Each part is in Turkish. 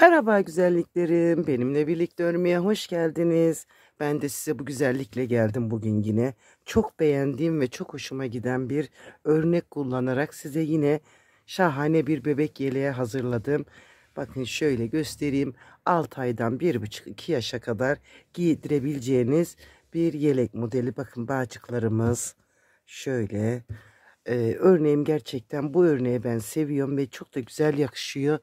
Merhaba güzelliklerim. Benimle birlikte örmeye hoş geldiniz. Ben de size bu güzellikle geldim bugün yine. Çok beğendiğim ve çok hoşuma giden bir örnek kullanarak size yine şahane bir bebek yeleği hazırladım. Bakın şöyle göstereyim. 6 aydan 1,5-2 yaşa kadar giydirebileceğiniz bir yelek modeli. Bakın bağcıklarımız şöyle. Örneğim gerçekten bu örneği ben seviyorum ve çok da güzel yakışıyor.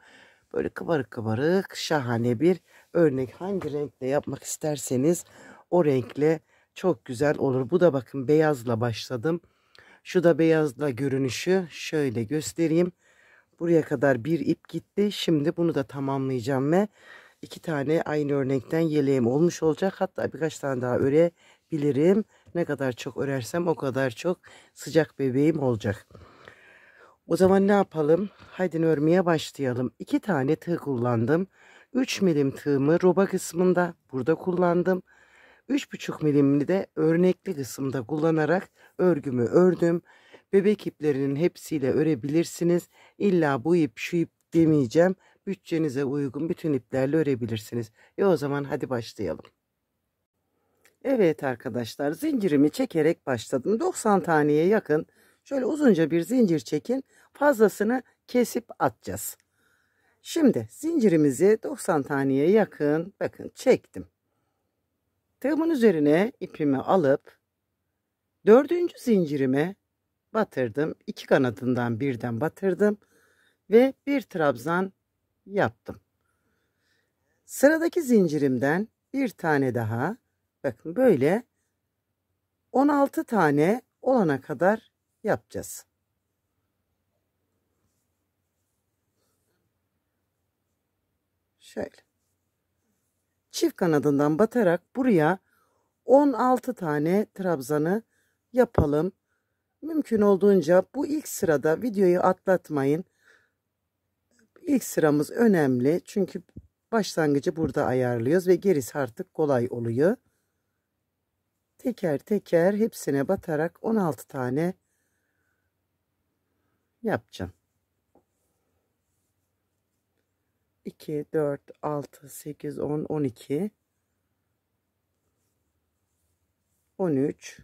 Böyle kıbarık kıbarık şahane bir örnek. Hangi renkle yapmak isterseniz o renkle çok güzel olur. Bu da bakın beyazla başladım. Şu da beyazla görünüşü şöyle göstereyim. Buraya kadar bir ip gitti. Şimdi bunu da tamamlayacağım ve iki tane aynı örnekten yeleğim olmuş olacak. Hatta birkaç tane daha örebilirim. Ne kadar çok örersem o kadar çok sıcak bebeğim olacak. O zaman ne yapalım? Haydi örmeye başlayalım. 2 tane tığ kullandım. 3 milim tığımı roba kısmında burada kullandım. 3,5 milimini de örnekli kısımda kullanarak örgümü ördüm. Bebek iplerinin hepsiyle örebilirsiniz. İlla bu ip şu ip demeyeceğim. Bütçenize uygun bütün iplerle örebilirsiniz. O zaman hadi başlayalım. Evet arkadaşlar, zincirimi çekerek başladım. 90 taneye yakın şöyle uzunca bir zincir çekin. Fazlasını kesip atacağız. Şimdi zincirimizi 90 taneye yakın bakın çektim. Tığımın üzerine ipimi alıp dördüncü zincirime batırdım. İki kanadından birden batırdım ve bir trabzan yaptım. Sıradaki zincirimden bir tane daha, bakın böyle 16 tane olana kadar yapacağız. Şöyle çift kanadından batarak buraya 16 tane trabzanı yapalım. Mümkün olduğunca bu ilk sırada videoyu atlatmayın. İlk sıramız önemli çünkü başlangıcı burada ayarlıyoruz ve gerisi artık kolay oluyor. Teker teker hepsine batarak 16 tane yapacağım. 2, 4, 6, 8, 10, 12, 13,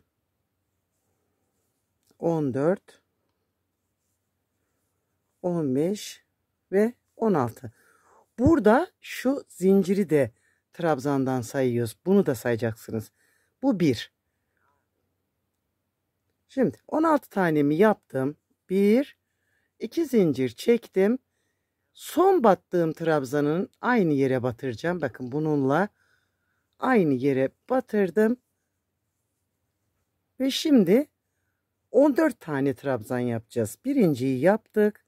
14, 15 ve 16. Burada şu zinciri de trabzandan sayıyoruz. Bunu da sayacaksınız. Bu 1. Şimdi 16 tanemi yaptım. 1, 2 zincir çektim. Son battığım trabzanın aynı yere batıracağım. Bakın bununla aynı yere batırdım. Ve şimdi 14 tane trabzan yapacağız. Birinciyi yaptık.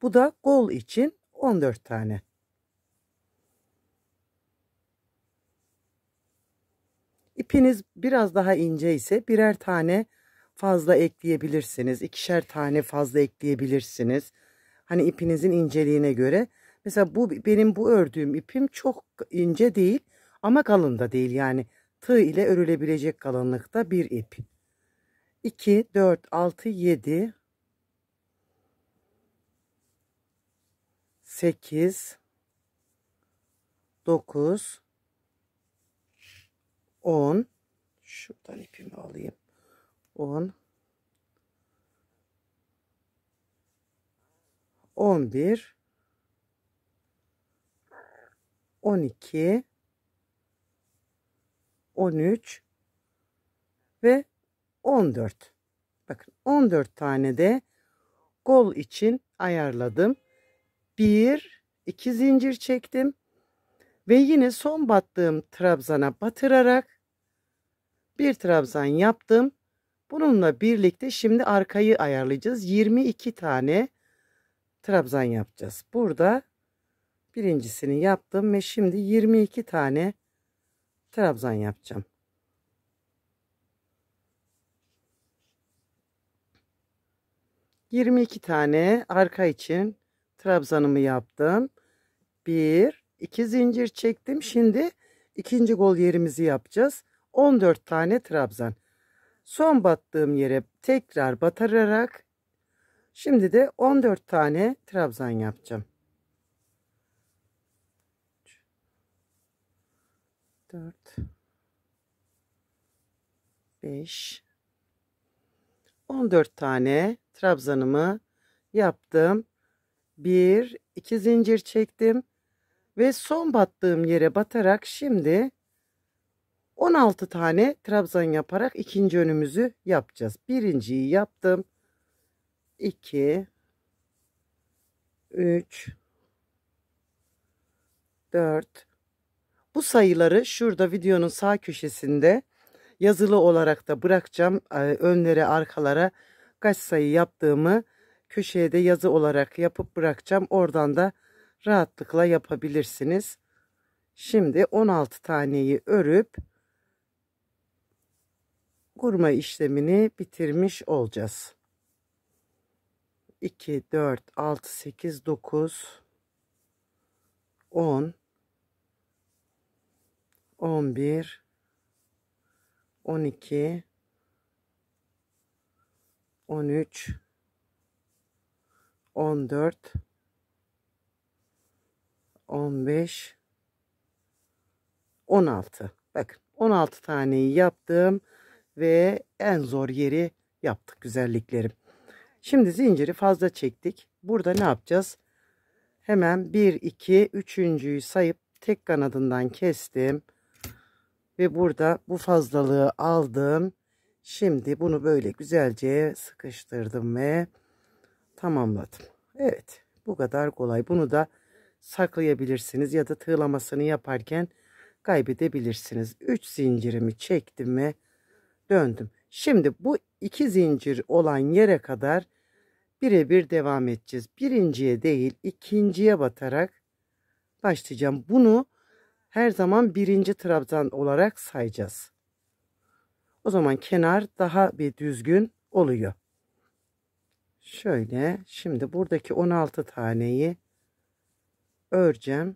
Bu da kol için 14 tane. İpiniz biraz daha ince ise birer tane fazla ekleyebilirsiniz. İkişer tane fazla ekleyebilirsiniz. Hani ipinizin inceliğine göre. Mesela benim bu ördüğüm ipim çok ince değil ama kalın da değil. Yani tığ ile örülebilecek kalınlıkta bir ip. 2, 4, 6, 7, 8, 9, 10. Şuradan ipimi alayım. 10, 11, 12, 13 ve 14. Bakın 14 tane de kol için ayarladım. 1, 2 zincir çektim ve yine son battığım trabzana batırarak bir trabzan yaptım. Bununla birlikte şimdi arkayı ayarlayacağız. 22 tane trabzan yapacağız. Burada birincisini yaptım ve şimdi 22 tane trabzan yapacağım. 22 tane arka için trabzanımı yaptım. 1, 2 zincir çektim. Şimdi ikinci kol yerimizi yapacağız. 14 tane trabzan. Son battığım yere tekrar batırarak şimdi de 14 tane trabzan yapacağım. 4, 5, 14 tane trabzanımı yaptım. 1, 2 zincir çektim ve son battığım yere batarak şimdi 16 tane trabzan yaparak ikinci önümüzü yapacağız. Birinciyi yaptım. 2, 3, 4. Bu sayıları şurada videonun sağ köşesinde yazılı olarak da bırakacağım. Önlere, arkalara kaç sayı yaptığımı köşeye de yazı olarak yapıp bırakacağım. Oradan da rahatlıkla yapabilirsiniz. Şimdi 16 taneyi örüp kurma işlemini bitirmiş olacağız. 2, 4, 6, 8, 9, 10, 11, 12, 13, 14, 15, 16. Bakın 16 taneyi yaptım ve en zor yeri yaptık güzelliklerim. Şimdi zinciri fazla çektik. Burada ne yapacağız? Hemen 1, 2, 3.'yü sayıp tek kanadından kestim. Ve burada bu fazlalığı aldım. Şimdi bunu böyle güzelce sıkıştırdım ve tamamladım. Evet, bu kadar kolay. Bunu da saklayabilirsiniz ya da tığlamasını yaparken kaybedebilirsiniz. 3 zincirimi çektim ve döndüm. Şimdi bu 2 zincir olan yere kadar birebir devam edeceğiz. Birinciye değil, ikinciye batarak başlayacağım. Bunu her zaman birinci trabzan olarak sayacağız. O zaman kenar daha bir düzgün oluyor. Şöyle şimdi buradaki 16 taneyi öreceğim.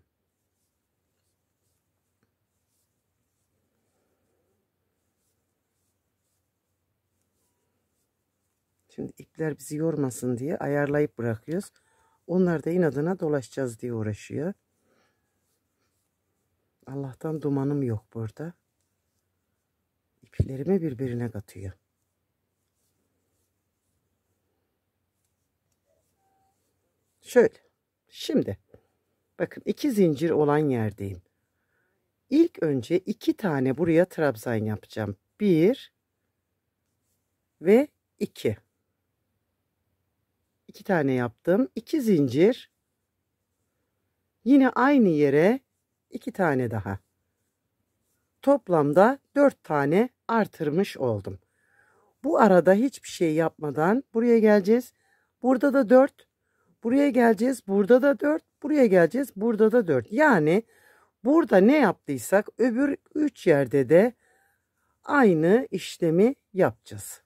Şimdi ipler bizi yormasın diye ayarlayıp bırakıyoruz. Onlar da inadına dolaşacağız diye uğraşıyor. Allah'tan dumanım yok burada. İplerimi birbirine katıyor. Şöyle. Şimdi bakın 2 zincir olan yerdeyim. İlk önce 2 tane buraya trabzan yapacağım. 1 ve 2. 2 tane yaptım. 2 zincir. Yine aynı yere 2 tane daha. Toplamda 4 tane artırmış oldum. Bu arada hiçbir şey yapmadan buraya geleceğiz. Burada da 4. Buraya geleceğiz. Burada da 4. Buraya geleceğiz. Burada da 4. Yani burada ne yaptıysak öbür 3 yerde de aynı işlemi yapacağız.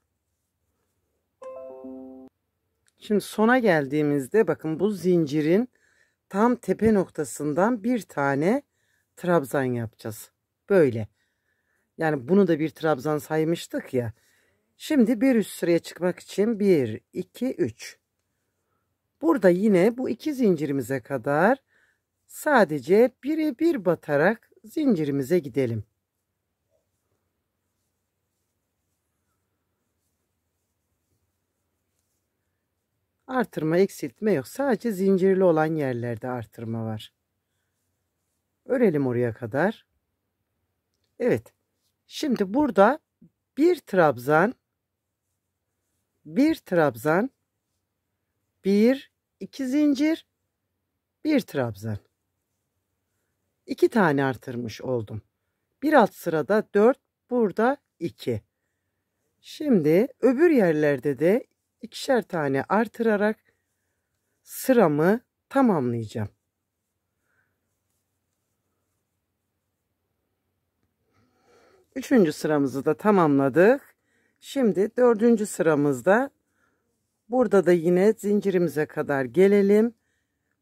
Şimdi sona geldiğimizde bakın bu zincirin tam tepe noktasından bir tane trabzan yapacağız. Böyle. Yani bunu da bir trabzan saymıştık ya. Şimdi bir üst sıraya çıkmak için 1, 2, 3. Burada yine bu 2 zincirimize kadar sadece bir batarak zincirimize gidelim. Artırma, eksiltme yok. Sadece zincirli olan yerlerde artırma var. Örelim oraya kadar. Evet. Şimdi burada bir trabzan, bir, iki zincir, bir trabzan. 2 tane artırmış oldum. Bir alt sırada 4, burada 2. Şimdi öbür yerlerde de ikişer tane artırarak sıramı tamamlayacağım. Üçüncü sıramızı da tamamladık. Şimdi dördüncü sıramızda burada da yine zincirimize kadar gelelim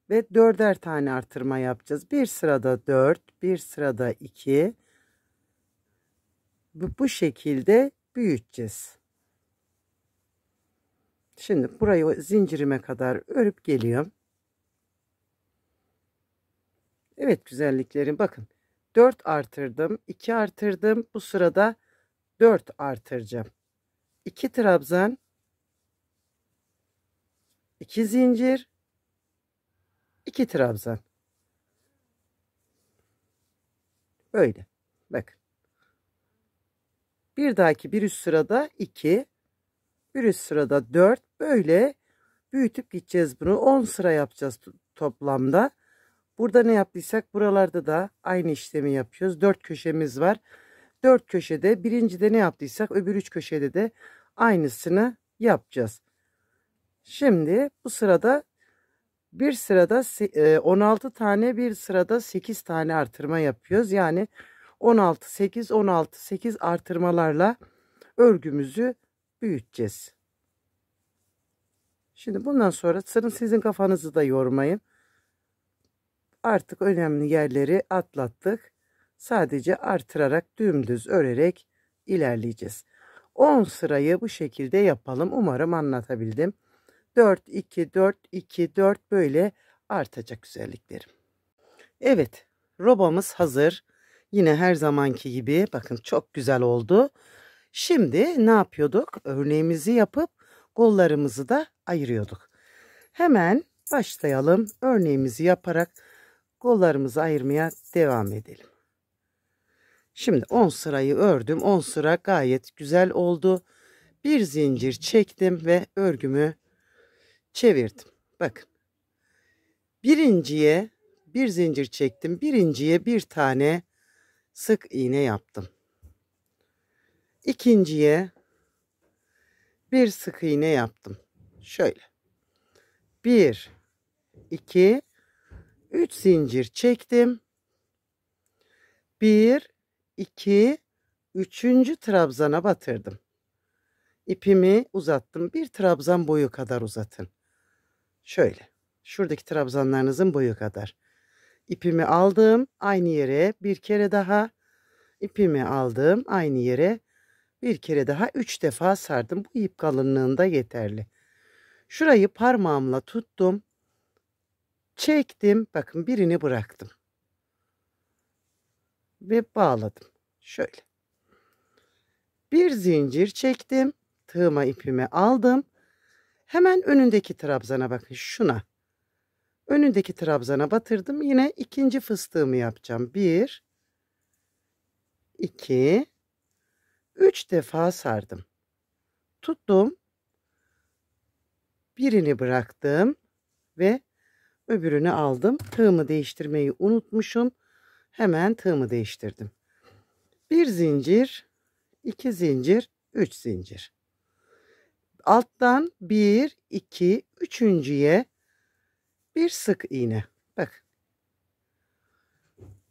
ve 4'er tane artırma yapacağız. Bir sırada 4, bir sırada 2. Bu şekilde büyüteceğiz. Şimdi burayı zincirime kadar örüp geliyorum. Evet güzelliklerim bakın. 4 artırdım, 2 artırdım. Bu sırada 4 artıracağım. 2 trabzan, 2 zincir, 2 trabzan. Böyle. Bakın. Bir dahaki bir üst sırada 2, bir üst sırada 4. Böyle büyütüp gideceğiz bunu. 10 sıra yapacağız toplamda. Burada ne yaptıysak buralarda da aynı işlemi yapıyoruz. 4 köşemiz var. 4 köşede birincide ne yaptıysak öbür 3 köşede de aynısını yapacağız. Şimdi bu sırada bir sırada 16 tane, bir sırada 8 tane artırma yapıyoruz. Yani 16 8 16 8 artırmalarla örgümüzü büyüteceğiz. Şimdi bundan sonra sizin kafanızı da yormayın. Artık önemli yerleri atlattık. Sadece artırarak dümdüz örerek ilerleyeceğiz. 10 sırayı bu şekilde yapalım. Umarım anlatabildim. 4 2 4 2 4 böyle artacak güzelliklerim. Evet, robamız hazır. Yine her zamanki gibi bakın çok güzel oldu. Şimdi ne yapıyorduk? Örneğimizi yapıp kollarımızı da ayırıyorduk. Hemen başlayalım. Örneğimizi yaparak kollarımızı ayırmaya devam edelim. Şimdi 10 sırayı ördüm. 10 sıra gayet güzel oldu. Bir zincir çektim ve örgümü çevirdim. Bakın. Birinciye bir zincir çektim. Birinciye bir tane sık iğne yaptım. İkinciye bir sık iğne yaptım. Şöyle. 1 2 3 zincir çektim. 1 2 üçüncü trabzana batırdım. İpimi uzattım. Bir trabzan boyu kadar uzatın. Şöyle. Şuradaki trabzanlarınızın boyu kadar. İpimi aldım. Aynı yere bir kere daha. İpimi aldım. Aynı yere bir kere daha 3 defa sardım. Bu ip kalınlığında yeterli. Şurayı parmağımla tuttum. Çektim. Bakın birini bıraktım. Ve bağladım. Şöyle. Bir zincir çektim. Tığıma ipimi aldım. Hemen önündeki trabzana bakın şuna. Önündeki trabzana batırdım. Yine ikinci fıstığımı yapacağım. 1 2 3 defa sardım. Tuttum. Birini bıraktım ve öbürünü aldım. Tığımı değiştirmeyi unutmuşum. Hemen tığımı değiştirdim. Bir zincir, 2 zincir, 3 zincir. Alttan 1 2 üçüncüye bir sık iğne. Bak.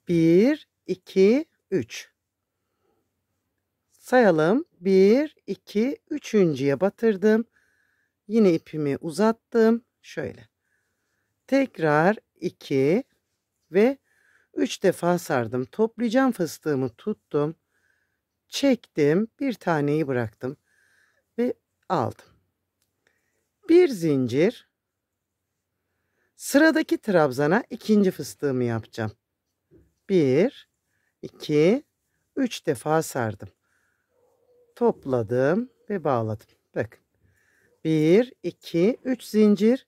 1 2 3. Sayalım. 1 2 üçüncüye batırdım. Yine ipimi uzattım. Şöyle. Tekrar 2 ve 3 defa sardım. Toplayacağım fıstığımı tuttum. Çektim. Bir taneyi bıraktım. Ve aldım. Bir zincir. Sıradaki trabzana ikinci fıstığımı yapacağım. 1 2 3 defa sardım. Topladım ve bağladım. Bakın. 1 2 3 zincir.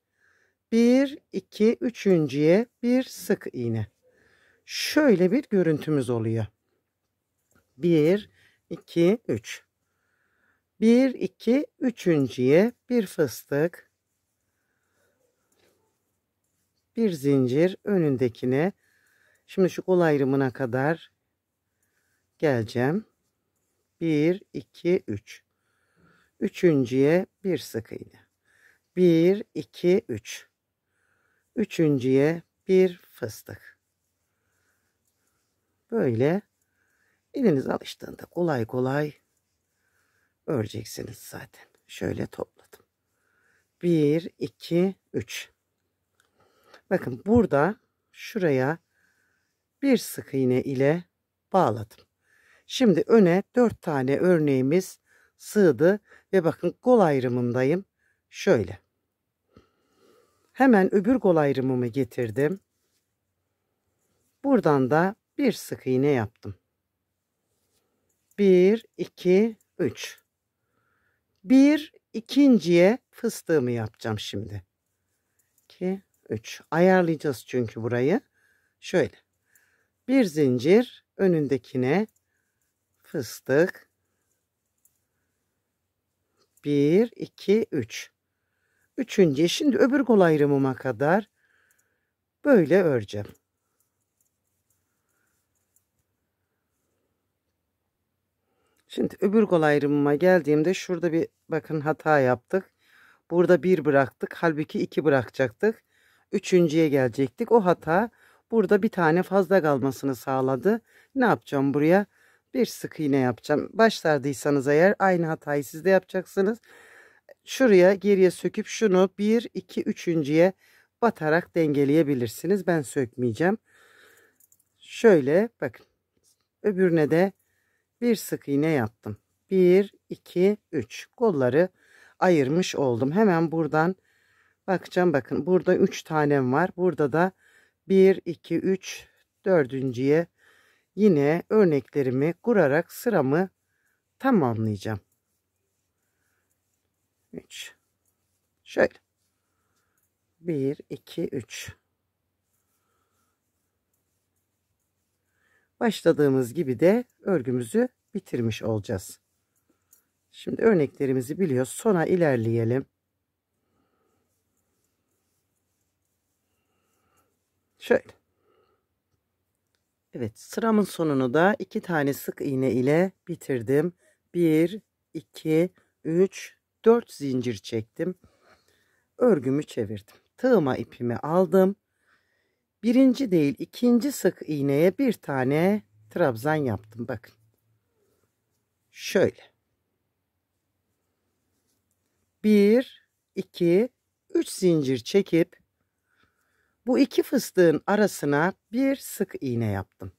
1 2 üçüncüye bir sık iğne. Şöyle bir görüntümüz oluyor. 1 2 3. 1 2 üçüncüye bir fıstık. Bir zincir önündekine. Şimdi şu kol ayrımına kadar geleceğim. 1 2 3. Üçüncüye bir sık iğne. 1 2 3. Üçüncüye bir fıstık. Böyle eliniz alıştığında kolay kolay öreceksiniz zaten. Şöyle topladım. 1 2 3. Bakın burada şuraya bir sık iğne ile bağladım. Şimdi öne 4 tane örneğimiz sığdı ve bakın kol ayrımındayım. Şöyle. Hemen öbür kol ayrımımı getirdim. Buradan da bir sık iğne yaptım. 1 2 3. Bir ikinciye fıstığımı yapacağım şimdi. 2 3. Ayarlayacağız çünkü burayı. Şöyle. Bir zincir önündekine fıstık. 1 2 3. Üçüncüye şimdi öbür kol ayrımıma kadar böyle öreceğim. Şimdi öbür kol ayrımıma geldiğimde şurada bir bakın hata yaptık. Burada 1 bıraktık. Halbuki 2 bırakacaktık. Üçüncüye gelecektik. O hata burada bir tane fazla kalmasını sağladı. Ne yapacağım buraya? Bir sık iğne yapacağım. Başlardıysanız eğer aynı hatayı siz de yapacaksınız. Şuraya geriye söküp şunu 1 2 üçüncüye batarak dengeleyebilirsiniz. Ben sökmeyeceğim. Şöyle bakın. Öbürüne de bir sık iğne yaptım. 1 2 3 kolları ayırmış oldum. Hemen buradan bakacağım. Bakın burada 3 tanem var. Burada da 1 2 3 dördüncüye yine örneklerimi kurarak sıramı tamamlayacağım. 3 şöyle 1 2 3 başladığımız gibi de örgümüzü bitirmiş olacağız. Şimdi örneklerimizi biliyoruz. Sona ilerleyelim. Şöyle. Evet, sıramın sonunu da 2 tane sık iğne ile bitirdim. 1 2 3 4 zincir çektim. Örgümü çevirdim. Tığıma ipimi aldım. Birinci değil, ikinci sık iğneye bir tane trabzan yaptım. Bakın. Şöyle. 1 2 3 zincir çekip bu iki fıstığın arasına bir sık iğne yaptım.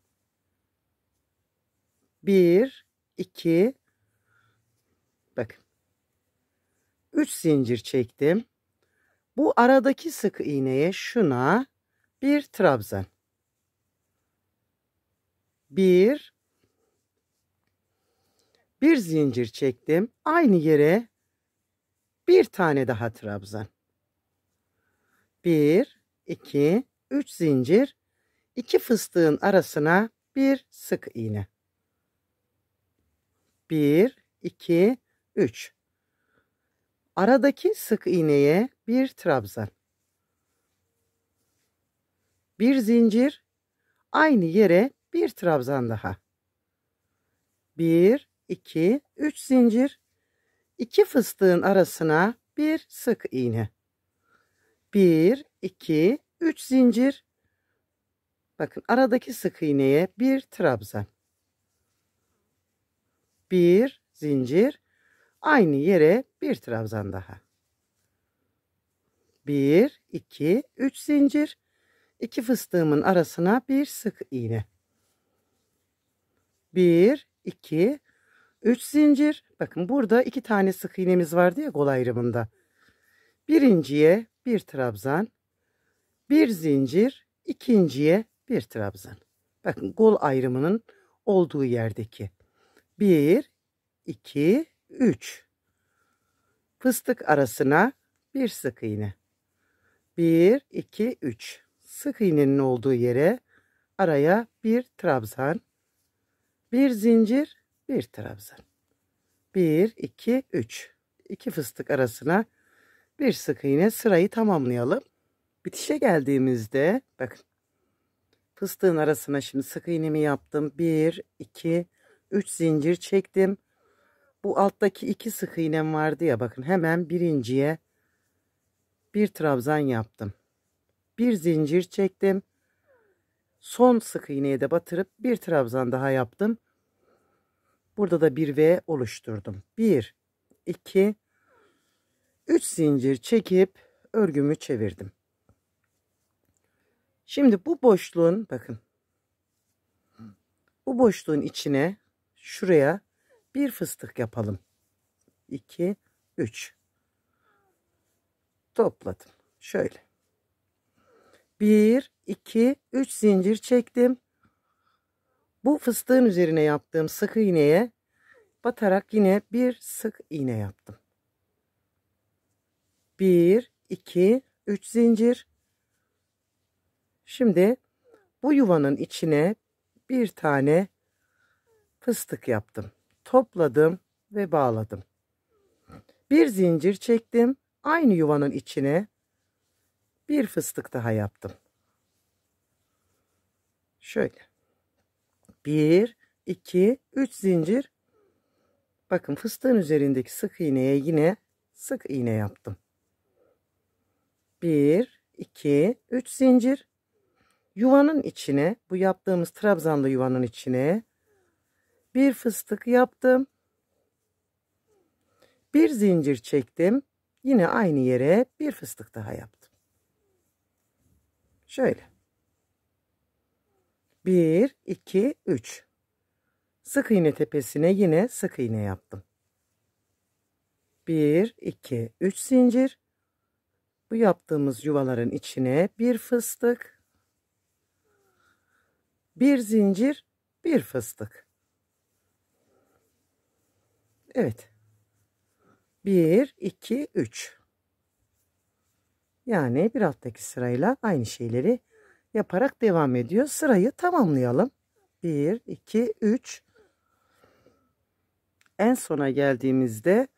1 2 bakın. 3 zincir çektim. Bu aradaki sık iğneye şuna bir trabzan. 1 zincir çektim. Aynı yere bir tane daha trabzan. 1 2 3 zincir, iki fıstığın arasına bir sık iğne. 1 2 3. Aradaki sık iğneye bir trabzan. Bir zincir, aynı yere bir trabzan daha. 1 2 3 zincir, iki fıstığın arasına bir sık iğne. 1 2 3 zincir. Bakın aradaki sık iğneye bir trabzan. Bir zincir, aynı yere bir trabzan daha. 1 2 3 zincir, iki fıstığımın arasına bir sık iğne. 1 2 3 zincir. Bakın burada iki tane sık iğnemiz vardı ya kol ayrımında. Birinciye bir trabzan, bir zincir, ikinciye bir trabzan. Bakın kol ayrımının olduğu yerdeki. 1 2 3. Fıstık arasına bir sık iğne. 1 2 3. Sık iğnenin olduğu yere araya bir trabzan, bir zincir, bir trabzan. 1 2 3. İki fıstık arasına bir sık iğne, sırayı tamamlayalım. Bitişe geldiğimizde bakın fıstığın arasına şimdi sık iğnemi yaptım. 1 2 3 zincir çektim. Bu alttaki iki sık iğnem vardı ya, bakın hemen birinciye bir trabzan yaptım. Bir zincir çektim. Son sık iğneye de batırıp bir trabzan daha yaptım. Burada da bir V oluşturdum. 1 2 3 zincir çekip örgümü çevirdim. Şimdi bu boşluğun bakın, bu boşluğun içine şuraya bir fıstık yapalım. 2 3 topladım. Şöyle. 1 2 3 zincir çektim. Bu fıstığın üzerine yaptığım sık iğneye batarak yine bir sık iğne yaptım. 1, 2, 3 zincir. Şimdi bu yuvanın içine bir tane fıstık yaptım. Topladım ve bağladım. Bir zincir çektim. Aynı yuvanın içine bir fıstık daha yaptım. Şöyle. 1, 2, 3 zincir. Bakın fıstığın üzerindeki sık iğneye yine sık iğne yaptım. 1, 2, 3 zincir. Yuvanın içine, bu yaptığımız trabzanlı yuvanın içine bir fıstık yaptım. Bir zincir çektim. Yine aynı yere bir fıstık daha yaptım. Şöyle. 1, 2, 3. Sık iğne tepesine yine sık iğne yaptım. 1, 2, 3 zincir. Bu yaptığımız yuvaların içine bir fıstık. Bir zincir, bir fıstık. Evet. 1, 2, 3. Yani bir alttaki sırayla aynı şeyleri yaparak devam ediyor. Sırayı tamamlayalım. 1, 2, 3. En sona geldiğimizde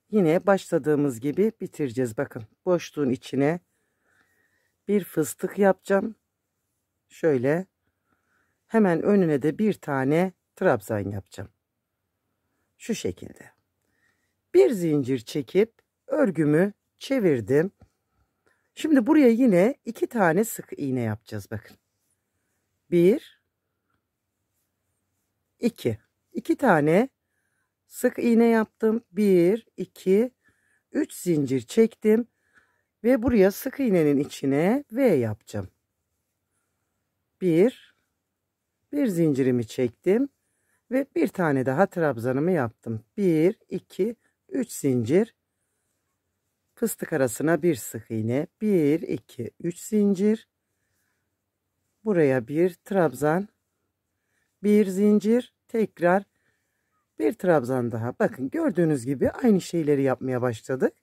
yine başladığımız gibi bitireceğiz. Bakın boşluğun içine bir fıstık yapacağım. Şöyle hemen önüne de bir tane trabzan yapacağım. Şu şekilde. Bir zincir çekip örgümü çevirdim. Şimdi buraya yine 2 tane sık iğne yapacağız. Bakın. 1, 2. 2 tane sık iğne yaptım. 1, 2, 3 zincir çektim. Ve buraya sık iğnenin içine V yapacağım. Bir zincirimi çektim. Ve bir tane daha trabzanımı yaptım. 1, 2, 3 zincir. Fıstık arasına bir sık iğne. 1, 2, 3 zincir. Buraya bir trabzan. Bir zincir. Tekrar bir trabzan daha. Bakın gördüğünüz gibi aynı şeyleri yapmaya başladık.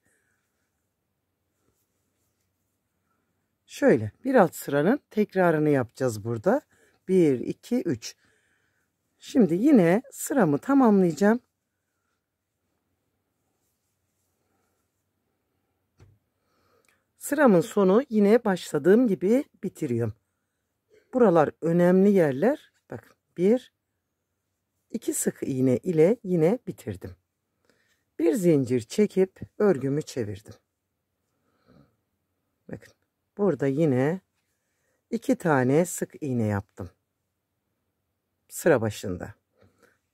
Şöyle bir alt sıranın tekrarını yapacağız burada. 1, 2, 3. Şimdi yine sıramı tamamlayacağım. Sıramın sonu yine başladığım gibi bitiriyorum. Buralar önemli yerler. Bak 1, 2 sık iğne ile yine bitirdim. Bir zincir çekip örgümü çevirdim. Bakın burada yine 2 tane sık iğne yaptım. Sıra başında.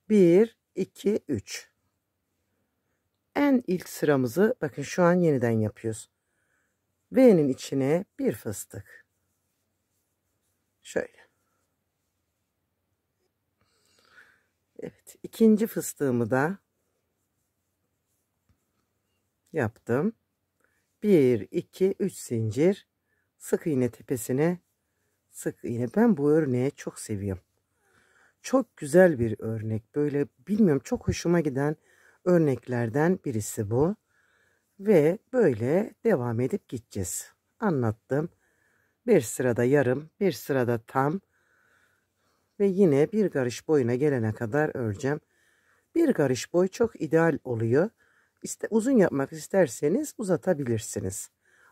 1, 2, 3. En ilk sıramızı bakın şu an yeniden yapıyoruz. V'nin içine bir fıstık. Şöyle. Evet, ikinci fıstığımı da yaptım. 1, 2, 3 zincir. Sık iğne tepesine sık iğne. Ben bu örneği çok seviyorum. Çok güzel bir örnek. Böyle bilmiyorum çok hoşuma giden örneklerden birisi bu. Ve böyle devam edip gideceğiz. Anlattım. Bir sırada yarım, bir sırada tam. Ve yine bir karış boyuna gelene kadar öreceğim. Bir karış boy çok ideal oluyor. İşte uzun yapmak isterseniz uzatabilirsiniz.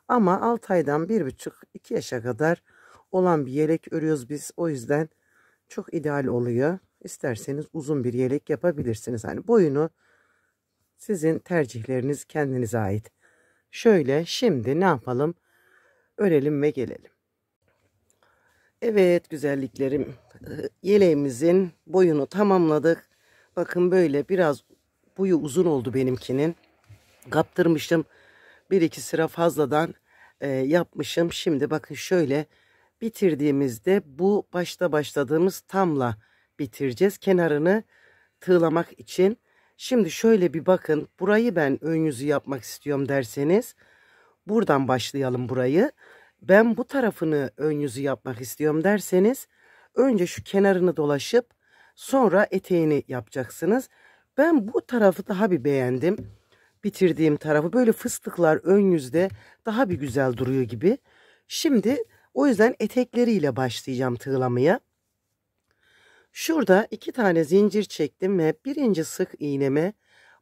Ama 6 aydan 1,5-2 yaşa kadar olan bir yelek örüyoruz biz. O yüzden çok ideal oluyor. İsterseniz uzun bir yelek yapabilirsiniz. Hani boyunu sizin tercihleriniz kendinize ait. Şöyle şimdi ne yapalım? Örelim ve gelelim. Evet güzelliklerim. Yeleğimizin boyunu tamamladık. Bakın böyle biraz boyu uzun oldu benimkinin. Kaptırmışım. 1-2 sıra fazladan yapmışım. Şimdi bakın şöyle bitirdiğimizde bu başta başladığımız tamla bitireceğiz. Kenarını tığlamak için. Şimdi şöyle bir bakın. Burayı ben ön yüzü yapmak istiyorum derseniz. Buradan başlayalım burayı. Ben bu tarafını ön yüzü yapmak istiyorum derseniz. Önce şu kenarını dolaşıp Sonra eteğini yapacaksınız. Ben bu tarafı daha bir beğendim. Bitirdiğim tarafı böyle fıstıklar ön yüzde daha bir güzel duruyor gibi. Şimdi o yüzden etekleriyle başlayacağım tığlamaya. Şurada 2 tane zincir çektim ve birinci sık iğneme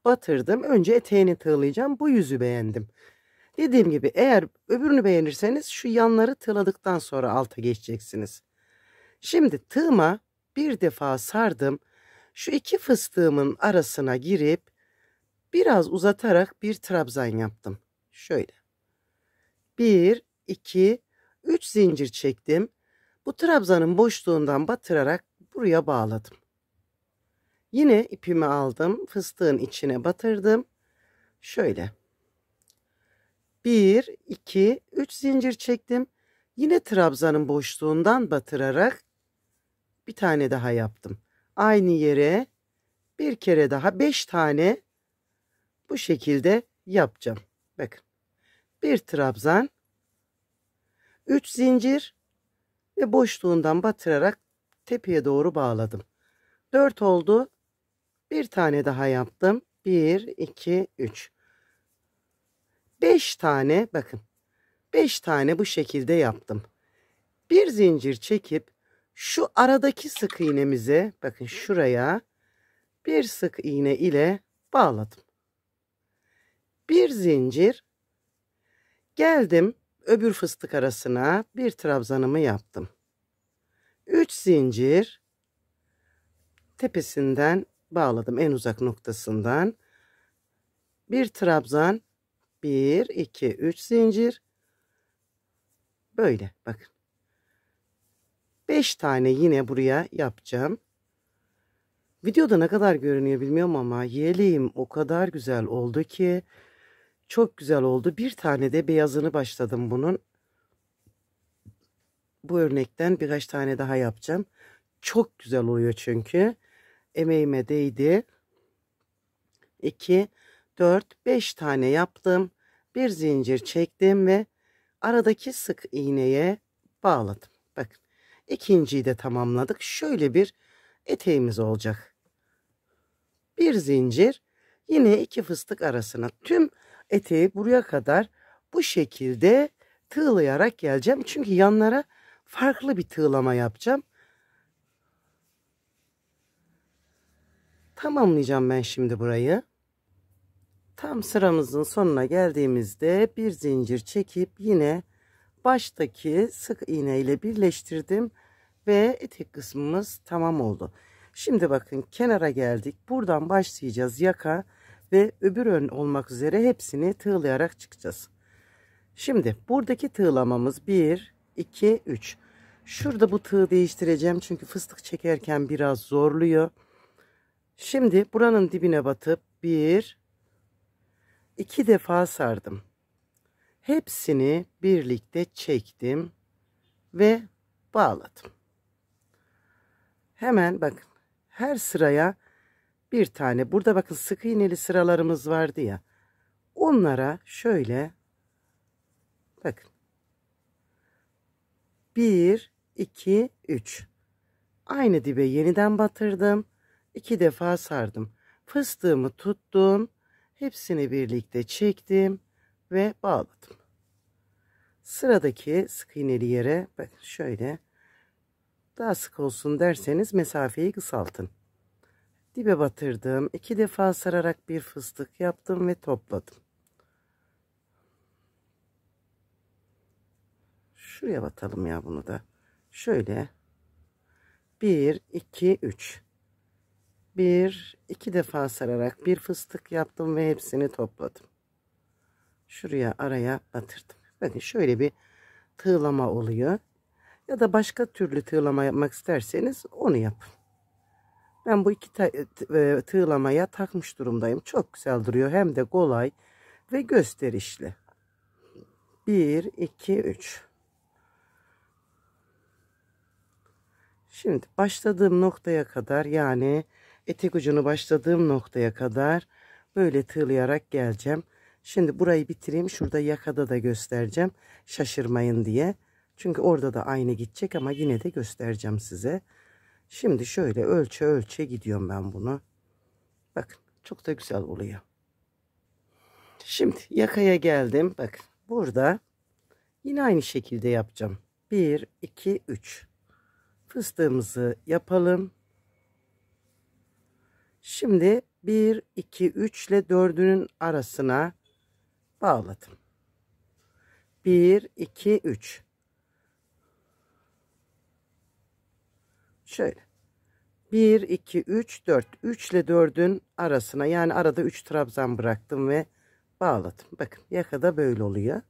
batırdım. Önce eteğini tığlayacağım. Bu yüzü beğendim. Dediğim gibi eğer öbürünü beğenirseniz şu yanları tığladıktan sonra alta geçeceksiniz. Şimdi tığıma bir defa sardım. Şu iki fıstığımın arasına girip biraz uzatarak bir trabzan yaptım. Şöyle. 1, 2, 3 zincir çektim. Bu trabzanın boşluğundan batırarak buraya bağladım. Yine ipimi aldım. Fıstığın içine batırdım. Şöyle. 1, 2, 3 zincir çektim. Yine trabzanın boşluğundan batırarak bir tane daha yaptım. Aynı yere bir kere daha 5 tane bu şekilde yapacağım. Bakın. Bir trabzan, 3 zincir ve boşluğundan batırarak tepeye doğru bağladım. 4 oldu. Bir tane daha yaptım. 1, 2, 3. 5 tane bakın. 5 tane bu şekilde yaptım. Bir zincir çekip şu aradaki sık iğnemize bakın şuraya bir sık iğne ile bağladım. Bir zincir geldim öbür fıstık arasına bir trabzanımı yaptım. 3 zincir tepesinden bağladım en uzak noktasından. Bir trabzan 1, 2, 3 zincir böyle bakın. 5 tane yine buraya yapacağım. Videoda ne kadar görünüyor bilmiyorum ama yeleğim o kadar güzel oldu ki çok güzel oldu. Bir tane de beyazını başladım bunun. Bu örnekten birkaç tane daha yapacağım. Çok güzel oluyor çünkü. Emeğime değdi. 2, 4, 5 tane yaptım. Bir zincir çektim ve aradaki sık iğneye bağladım. Bakın. İkinciyi de tamamladık. Şöyle bir eteğimiz olacak. Bir zincir yine iki fıstık arasına tüm eteği buraya kadar bu şekilde tığlayarak geleceğim. Çünkü yanlara farklı bir tığlama yapacağım. Tamamlayacağım ben şimdi burayı. Tam sıramızın sonuna geldiğimizde bir zincir çekip yine baştaki sık iğne ile birleştirdim ve etek kısmımız tamam oldu. Şimdi bakın kenara geldik. Buradan başlayacağız yaka ve öbür ön olmak üzere hepsini tığlayarak çıkacağız. Şimdi buradaki tığlamamız 1, 2, 3. Şurada bu tığı değiştireceğim çünkü fıstık çekerken biraz zorluyor. Şimdi buranın dibine batıp 1, 2 defa sardım. Hepsini birlikte çektim ve bağladım. Hemen bakın her sıraya bir tane. Burada bakın sık iğneli sıralarımız vardı ya. Onlara şöyle bakın. 1, 2, 3. Aynı dibe yeniden batırdım. 2 defa sardım. Fıstığımı tuttum. Hepsini birlikte çektim ve bağladım. Sıradaki sık iğneli yere bakın şöyle daha sık olsun derseniz mesafeyi kısaltın. Dibe batırdım. 2 defa sararak bir fıstık yaptım ve topladım. Şuraya batalım ya bunu da. Şöyle 1, 2, 3. 1, 2 defa sararak bir fıstık yaptım ve hepsini topladım. Şuraya araya batırdım. Bakın şöyle bir tığlama oluyor. Ya da başka türlü tığlama yapmak isterseniz onu yapın. Ben bu iki tığlamaya takmış durumdayım. Çok güzel duruyor. Hem de kolay ve gösterişli. 1, 2, 3. Şimdi başladığım noktaya kadar yani etek ucunu başladığım noktaya kadar böyle tığlayarak geleceğim. Şimdi burayı bitireyim. Şurada yakada da göstereceğim. Şaşırmayın diye. Çünkü orada da aynı gidecek ama yine de göstereceğim size. Şimdi şöyle ölçe ölçe gidiyorum ben bunu. Bakın çok da güzel oluyor. Şimdi yakaya geldim. Bakın burada yine aynı şekilde yapacağım. 1, 2, 3. Fıstığımızı yapalım. Şimdi 1, 2, 3 ile 4'ünün arasına bağladım. 1, 2, 3. Şöyle. 1, 2, 3, 4. 3 ile 4'ün arasına, yani arada 3 trabzan bıraktım ve bağladım. Bakın yakada böyle oluyor.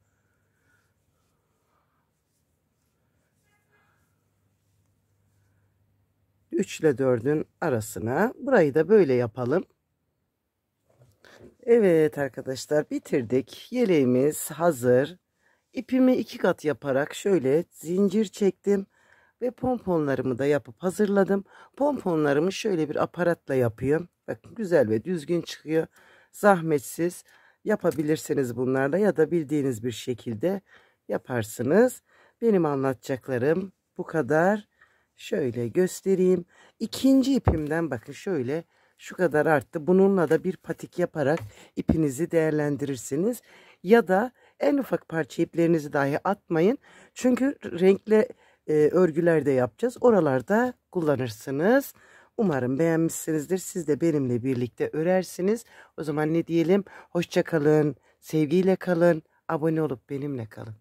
Üç ile 4'ün arasına. Burayı da böyle yapalım. Evet arkadaşlar, bitirdik. Yeleğimiz hazır. İpimi 2 kat yaparak şöyle zincir çektim. Ve pomponlarımı da yapıp hazırladım. Pomponlarımı şöyle bir aparatla yapıyorum. Bakın güzel ve düzgün çıkıyor. Zahmetsiz yapabilirsiniz bunlarla, ya da bildiğiniz bir şekilde yaparsınız. Benim anlatacaklarım bu kadar. Şöyle göstereyim. İkinci ipimden bakın şöyle şu kadar arttı. Bununla da bir patik yaparak ipinizi değerlendirirsiniz. Ya da en ufak parça iplerinizi dahi atmayın. Çünkü renkli örgülerde yapacağız. Oralarda kullanırsınız. Umarım beğenmişsinizdir. Siz de benimle birlikte örersiniz. O zaman ne diyelim? Hoşça kalın, sevgiyle kalın, abone olup benimle kalın.